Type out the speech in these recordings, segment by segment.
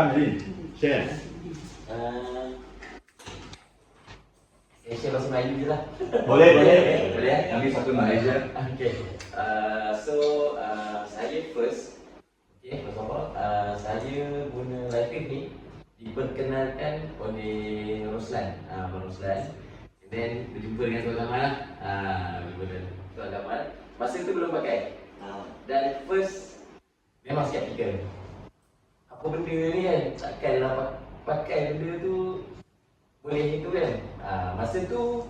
Silakan Lin, share. Saya share bahasa Melayu je lah. Boleh. Boleh. Kami satu Malaysia. Okay. Saya first. Okay, first of all, saya guna live feed ni diperkenalkan oleh Roslan. Abang Roslan. And then berjumpa dengan Tuan Gamal lah. Berjumpa dengan Tuan Gamal. Masa tu belum pakai. Dan first memang skeptical. Apa benda ni kan? Takkanlah pakai benda tu boleh itu kan. Masa tu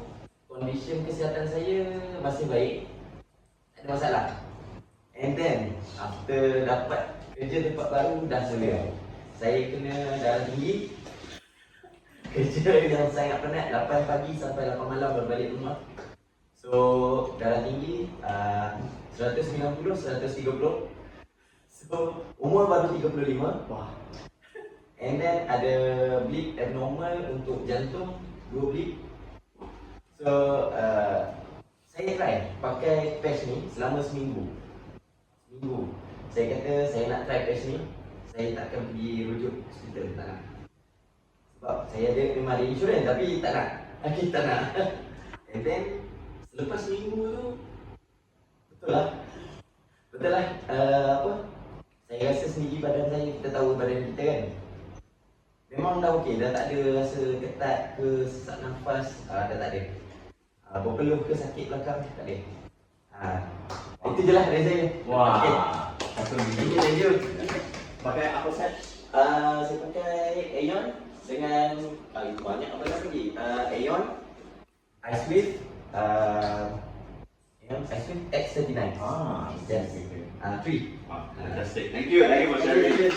kondisi kesihatan saya masih baik, tak ada masalah. And then after dapat kerja tempat baru dah mula saya kena darah tinggi. Kerja yang sangat penat, 8 pagi sampai 8 malam berbalik rumah. So darah tinggi 190, 130. So umur baru 35. Wah. And then ada bleed abnormal untuk jantung, 2 bleed. So saya try pakai patch ni selama seminggu. Saya kata saya nak try patch ni, saya takkan pergi rujuk hospital, tak nak. Sebab saya ada memang ada insurans tapi tak nak. Kita tak nak. And then selepas seminggu tu betul lah saya rasa sendiri badan saya, kita tahu badan kita kan. Memang dah okey, dah tak ada rasa ketat ke, sesak nafas, dah tak ada. Berpeluh ke sakit belakang, tak ada. Itu je lah dari saya. Wah. Okay. Thank you. Pakai apa set? Saya pakai Aeon dengan banyak apa lagi? Aeon, Ice Wave, Aeon Ice Wave X39. Yes. 3. Fantastic. Thank you for sharing.